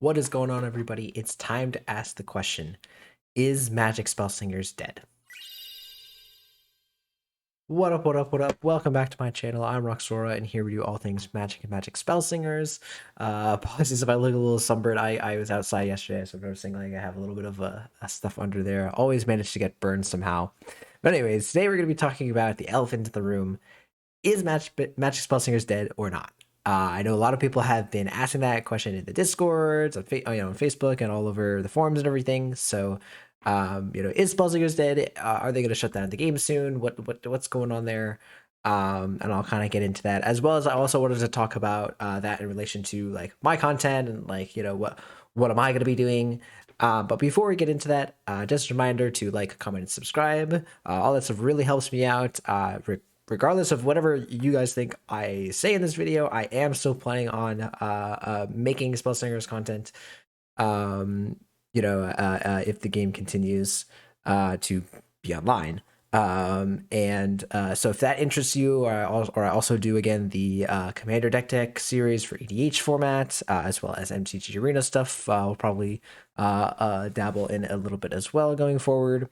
What is going on, everybody? It's time to ask the question, is Magic Spellslingers dead? What up, what up, what up? Welcome back to my channel. I'm Roxora, and here we do all things Magic and Magic Spellslingers. Apologies if I look a little sunburned. I was outside yesterday, so I'm noticing like I have a little bit of stuff under there. Always manage to get burned somehow. But anyways, today we're going to be talking about the elephant in the room. Is Magic Spellslingers dead or not? I know a lot of people have been asking that question in the Discords, on Facebook, and all over the forums and everything. So, is Spellslingers dead? Are they going to shut down the game soon? What's going on there? And I'll kind of get into that, as well as I also wanted to talk about that in relation to like my content and like what am I going to be doing. But before we get into that, just a reminder to like, comment, and subscribe. All that stuff really helps me out. Regardless of whatever you guys think I say in this video, I am still planning on making Spellslingers content. If the game continues to be online. So if that interests you, or I also do again the Commander Deck series for EDH format, as well as MCG Arena stuff. We'll probably dabble in a little bit as well going forward.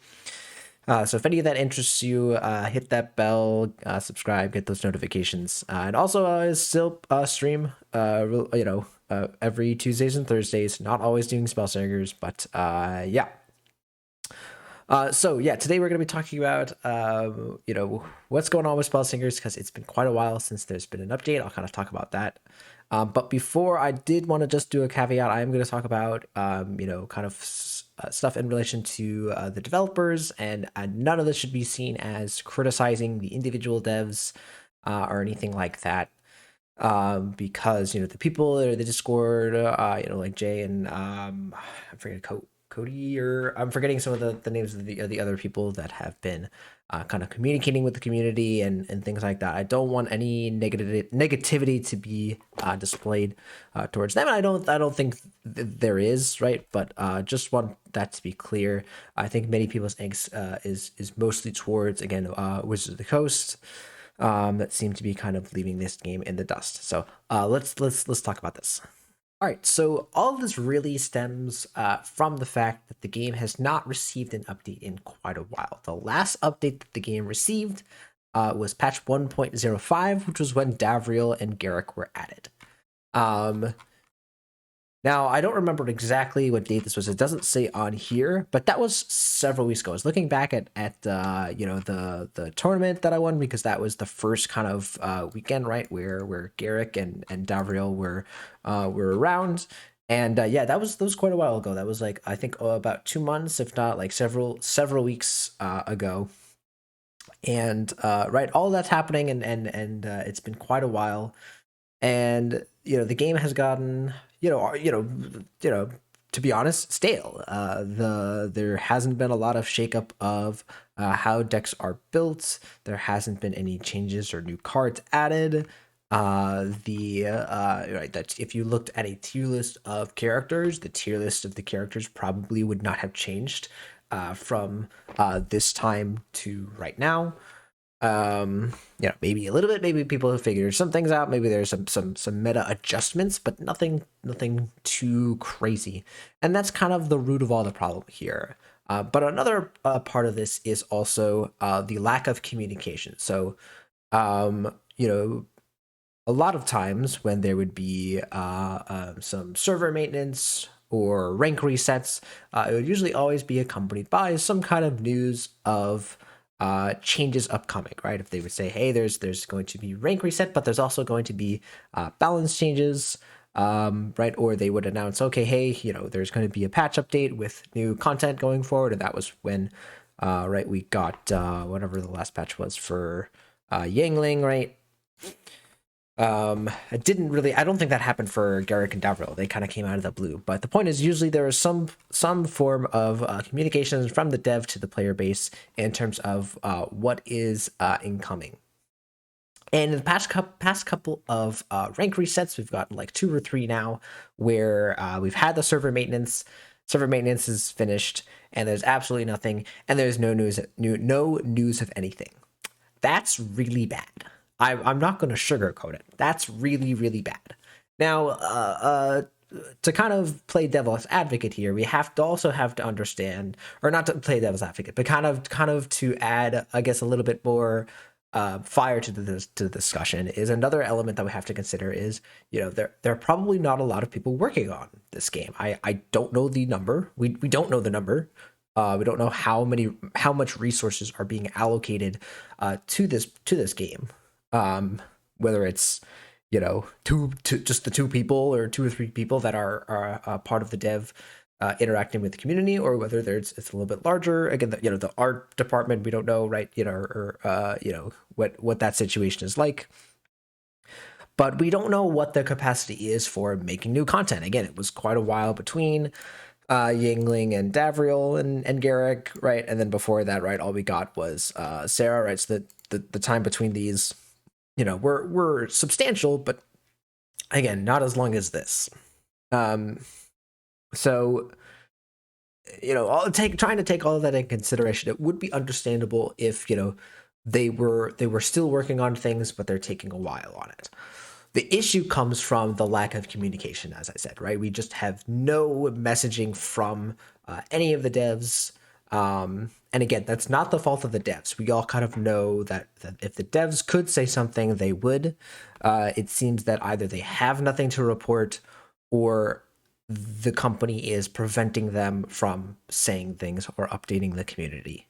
So if any of that interests you, hit that bell, subscribe, get those notifications, and also still stream, every Tuesdays and Thursdays. Not always doing Spellslingers, but yeah. Today we're going to be talking about, what's going on with Spellslingers, because it's been quite a while since there's been an update. I'll kind of talk about that. But before, I did want to just do a caveat. I am going to talk about, stuff in relation to the developers, and none of this should be seen as criticizing the individual devs or anything like that. Because the people that are the Discord, like Jay and I'm forgetting Cody, or I'm forgetting some of the names of the other people that have been kind of communicating with the community and things like that. I don't want any negativity to be displayed towards them. And I don't think there is, right? But just want that to be clear. I think many people's angst is mostly towards, again, Wizards of the Coast. That seem to be kind of leaving this game in the dust. So let's talk about this. All right, so all of this really stems from the fact that the game has not received an update in quite a while. The last update that the game received was patch 1.05, which was when Davriel and Garrick were added. Now, I don't remember exactly what date this was. It doesn't say on here, but that was several weeks ago. I was looking back at the tournament that I won, because that was the first kind of weekend, right, where Garrick and Davriel were around. And that was quite a while ago. That was like, I think, about 2 months, if not like several weeks ago. And all that's happening, and it's been quite a while. And the game has gotten to be honest, stale. There hasn't been a lot of shakeup of how decks are built. There hasn't been any changes or new cards added. That if you looked at a tier list of characters, the tier list of the characters probably would not have changed from this time to right now. Maybe a little bit. Maybe people have figured some things out. Maybe there's some meta adjustments, but nothing too crazy. And that's kind of the root of all the problem here. But another part of this is also the lack of communication. So, a lot of times when there would be some server maintenance or rank resets, it would usually always be accompanied by some kind of news of changes upcoming, right? If they would say, hey, there's going to be rank reset, but there's also going to be balance changes, right? Or they would announce, okay, hey, there's going to be a patch update with new content going forward. And that was when, we got whatever the last patch was for Yangling, right? I don't think that happened for Garrick and Davriel. They kind of came out of the blue. But the point is, usually there is some form of communications from the dev to the player base in terms of what is incoming. And in the past couple of rank resets, we've gotten like 2 or 3 now, where we've had the server maintenance. Server maintenance is finished, and there's absolutely nothing, and there's no news of anything. That's really bad. I'm not going to sugarcoat it. That's really, really bad. Now, to kind of play devil's advocate here, we have to understand, or not to play devil's advocate, but kind of to add, I guess, a little bit more fire to the discussion, is another element that we have to consider is, there are probably not a lot of people working on this game. I don't know the number. We don't know the number. We don't know how much resources are being allocated to this game. Whether it's just the two people or two or three people that are part of the dev interacting with the community, or whether it's a little bit larger. Again, the art department, we don't know, right? What that situation is like. But we don't know what the capacity is for making new content. Again, it was quite a while between Yingling and Davriel and Garrick, right? And then before that, right, all we got was Sarah, right? So the time between these, were substantial, but again, not as long as this. So, trying to take all of that in consideration, it would be understandable if, they were still working on things, but they're taking a while on it. The issue comes from the lack of communication, as I said, right? We just have no messaging from any of the devs. And again, that's not the fault of the devs. We all kind of know that if the devs could say something, they would. It seems that either they have nothing to report, or the company is preventing them from saying things or updating the community.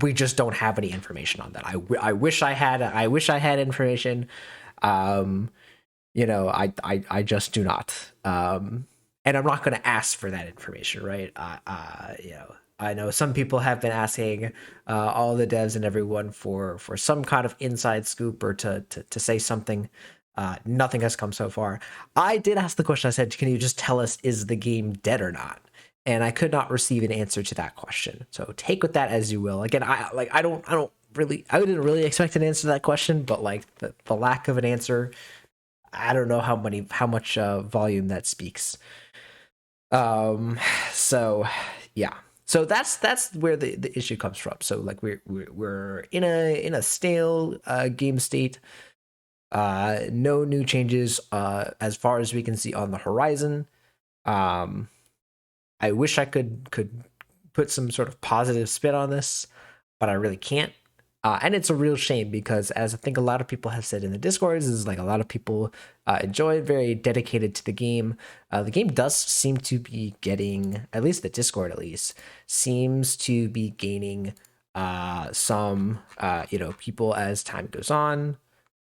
We just don't have any information on that. I wish I had. I wish I had information. I just do not. And I'm not going to ask for that information, right? I know some people have been asking all the devs and everyone for some kind of inside scoop, or to say something. Nothing has come so far. I did ask the question. I said, "Can you just tell us, is the game dead or not?" And I could not receive an answer to that question. So take with that as you will. Again, I didn't really expect an answer to that question, but like the lack of an answer, I don't know how much volume that speaks. So yeah. So that's where the issue comes from. So like we're in a stale game state. No new changes as far as we can see on the horizon. I wish I could put some sort of positive spin on this, but I really can't. And it's a real shame, because, as I think a lot of people have said in the Discords, is like a lot of people enjoy, very dedicated to the game. The game does seem to be getting, at least the Discord seems to be gaining some people as time goes on.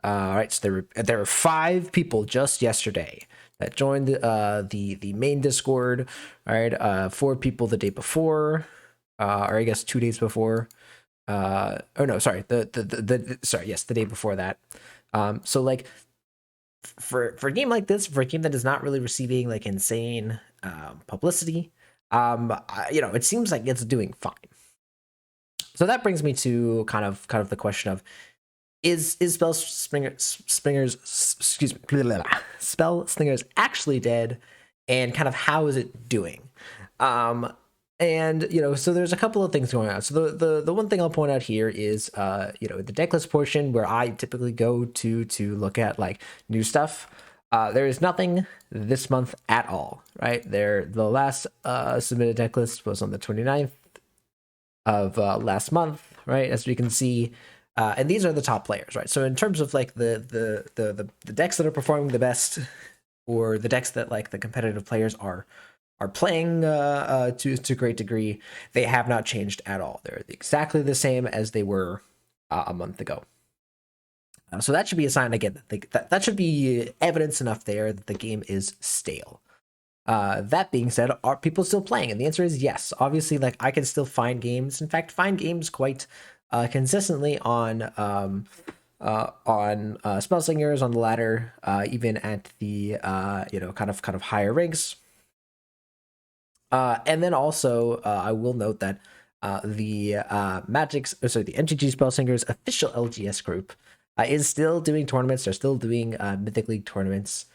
All right, so there were 5 people just yesterday that joined the main Discord. All right, 4 people the day before, or I guess 2 days before. Oh no, sorry, the day before that. So like for a game like this, for a game that is not really receiving like insane publicity, it seems like it's doing fine. So that brings me to kind of the question of, is Spellslingers actually dead, and kind of how is it doing? And so there's a couple of things going on. So the one thing I'll point out here is the deck list portion, where I typically go to look at like new stuff. There is nothing this month at all, right? The last submitted deck list was on the 29th of last month, right? As we can see. And these are the top players, right? So in terms of like the decks that are performing the best, or the decks that like the competitive players are playing to a great degree, they have not changed at all. They're exactly the same as they were a month ago. So that should be a sign, again, that should be evidence enough there that the game is stale. That being said, are people still playing? And the answer is yes. Obviously, like, I can still find games. In fact, find games quite consistently on Spellslingers, on the ladder, even at the kind of higher ranks. And then also, I will note that the MTG Spellslingers official LGS group is still doing tournaments. They're still doing Mythic League tournaments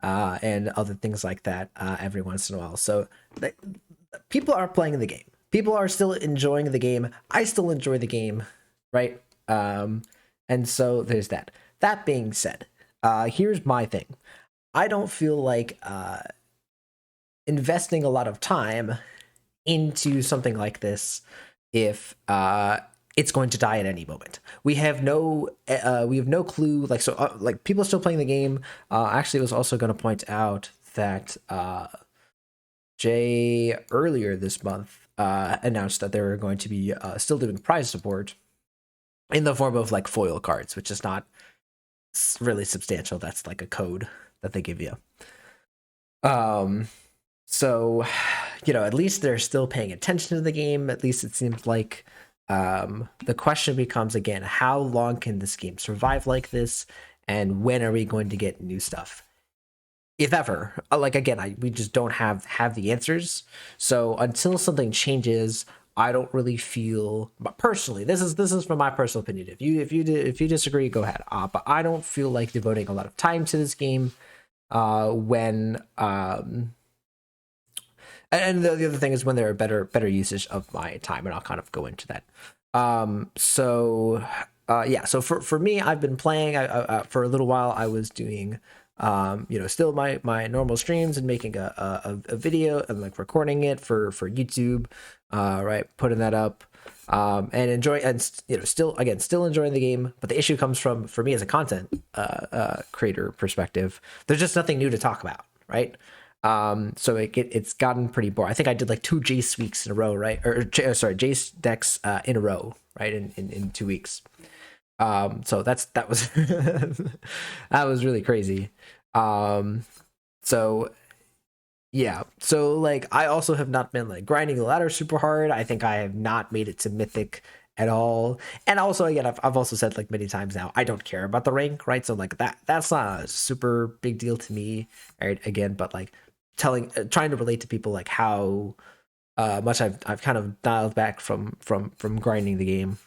and other things like that every once in a while. So people are playing the game. People are still enjoying the game. I still enjoy the game, right? And so there's that. That being said, here's my thing. I don't feel like investing a lot of time into something like this if it's going to die at any moment. We have no clue. Like so, like people are still playing the game. Actually, I was also going to point out that Jay earlier this month announced that they were going to be still doing prize support in the form of like foil cards, which is not really substantial. That's like a code that they give you. Um, so, at least they're still paying attention to the game. At least it seems like the question becomes again, how long can this game survive like this? And when are we going to get new stuff? If ever. Like again, we just don't have the answers. So until something changes, I don't really feel. But personally, this is from my personal opinion. If you disagree, go ahead. But I don't feel like devoting a lot of time to this game. When and the other thing is when there are better usage of my time, and I'll kind of go into that. Yeah, so for me, I've been playing. For a little while, I was doing still my normal streams and making a video and like recording it for YouTube, right, putting that up, and enjoy, and still enjoying the game. But the issue comes from, for me as a content creator perspective, there's just nothing new to talk about, right? So it's gotten pretty boring. I think I did like 2 Jace weeks in a row, right? Jace decks in a row, right? In 2 weeks. So that was that was really crazy. So yeah, so like I also have not been like grinding the ladder super hard. I think I have not made it to mythic at all. And also again, I've also said like many times now, I don't care about the rank, right? So like that's not a super big deal to me, right? Again, but like trying to relate to people like how much I've kind of dialed back from grinding the game.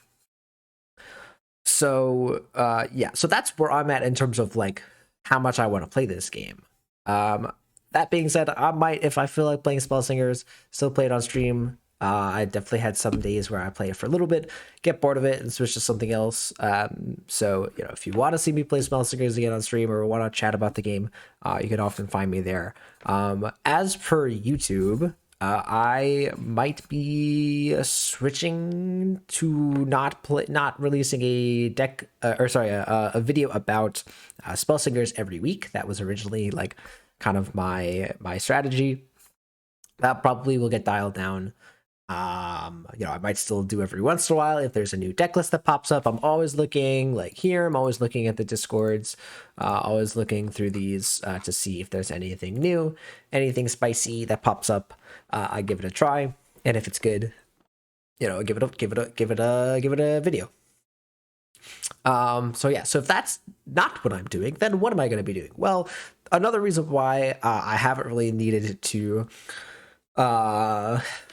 So yeah, so that's where I'm at in terms of like how much I want to play this game. That being said, I might, if I feel like playing Spellslingers, still play it on stream. I definitely had some days where I play it for a little bit, get bored of it, and switch to something else. So if you want to see me play Spellslingers again on stream or want to chat about the game, you can often find me there. As per YouTube, I might be switching to not releasing a a video about Spellslingers every week. That was originally like kind of my strategy. That probably will get dialed down. I might still do every once in a while if there's a new deck list that pops up. I'm always looking like here. I'm always looking at the Discords, always looking through these to see if there's anything new, anything spicy that pops up. I give it a try, and if it's good, give it a video. So yeah, so if that's not what I'm doing, then what am I going to be doing? Well, another reason why I haven't really needed to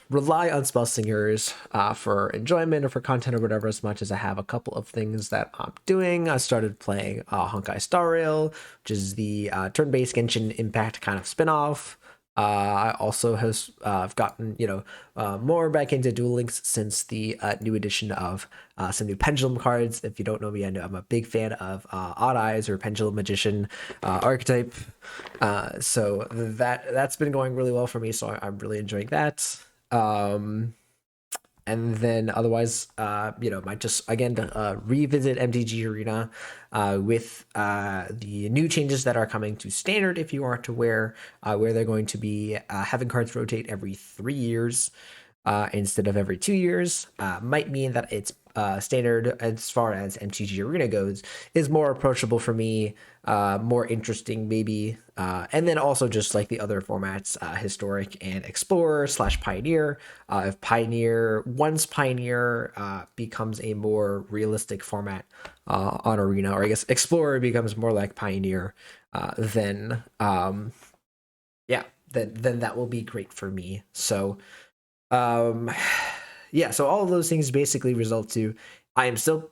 rely on Spellslingers for enjoyment or for content or whatever as much as I have a couple of things that I'm doing. I started playing Honkai Star Rail, which is the turn-based Genshin Impact kind of spin-off. I also have gotten more back into Duel Links since the new edition of some new Pendulum cards. If you don't know me, I know I'm a big fan of Odd Eyes or Pendulum Magician archetype. So that's been going really well for me. So I'm really enjoying that. And then otherwise, might just again revisit MTG Arena with the new changes that are coming to standard. If you aren't aware, where they're going to be having cards rotate every 3 years instead of every 2 years, might mean that it's standard as far as MTG Arena goes is more approachable for me, more interesting maybe, and then also just like the other formats, historic and explorer / pioneer. If once pioneer becomes a more realistic format on Arena, or I guess explorer becomes more like pioneer, then then that will be great for me. So yeah, so all of those things basically result to I am still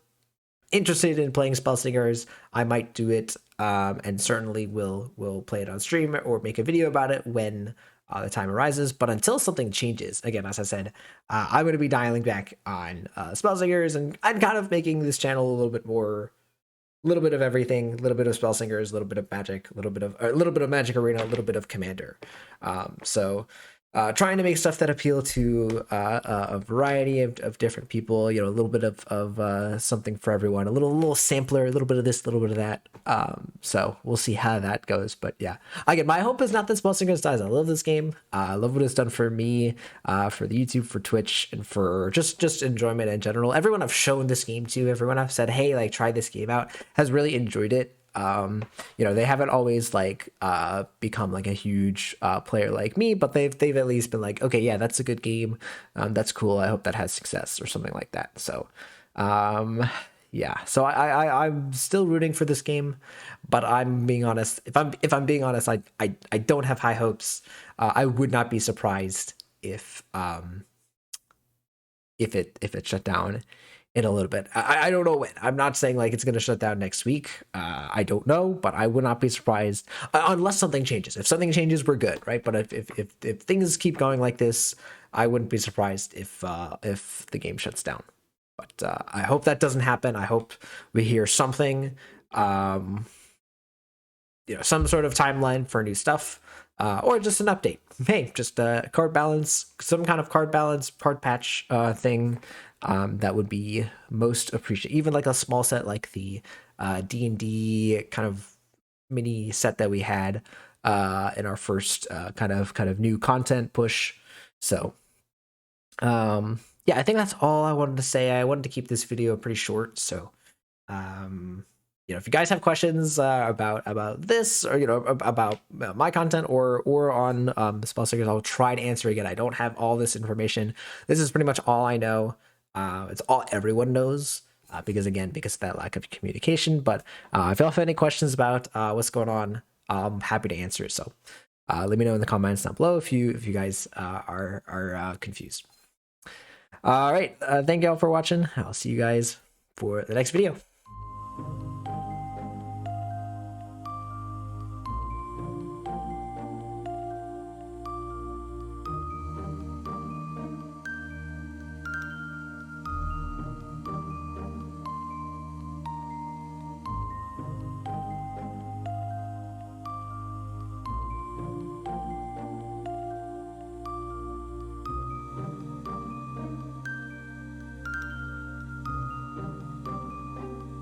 interested in playing Spellslingers. I might do it, and certainly will play it on stream or make a video about it when the time arises. But until something changes, again, as I said, I'm going to be dialing back on Spellslingers and kind of making this channel a little bit more little bit of everything, a little bit of Spellslingers, a little bit of Magic, a little bit of Magic Arena, a little bit of Commander. So trying to make stuff that appeal to a variety of different people. You know, a little bit of something for everyone. A little sampler, a little bit of this, a little bit of that. So we'll see how that goes. But yeah, again, my hope is not that Spellslingers dies. I love this game. I love what it's done for me, for the YouTube, for Twitch, and for just enjoyment in general. Everyone I've shown this game to, everyone I've said, hey, like try this game out, has really enjoyed it. You know, they haven't always like become like a huge player like me, but they've at least been like, okay, yeah, that's a good game. That's cool. I hope that has success or something like that. So yeah, so I'm still rooting for this game, but I'm being honest. If I'm being honest, I don't have high hopes. I would not be surprised if it shut down in a little bit. I don't know when. I'm not saying like it's going to shut down next week. I don't know, but I would not be surprised unless something changes. If something changes, we're good, right? But if things keep going like this, I wouldn't be surprised if the game shuts down. But I hope that doesn't happen. I hope we hear something, you know, some sort of timeline for new stuff, or just an update. Hey, just a card balance, some kind of card balance, card patch thing. That would be most appreciated. Even like a small set like the D&D kind of mini set that we had in our first kind of new content push. So yeah, I think that's all I wanted to say. I wanted to keep this video pretty short, so you know, if you guys have questions about this, or you know, about my content or on Spellslingers, I'll try to answer again. I don't have all this information. This is pretty much all I know. It's all everyone knows, because of that lack of communication. But if you all have any questions about what's going on, I'm happy to answer it. So let me know in the comments down below if you guys are confused. All right, thank you all for watching. I'll see you guys for the next video.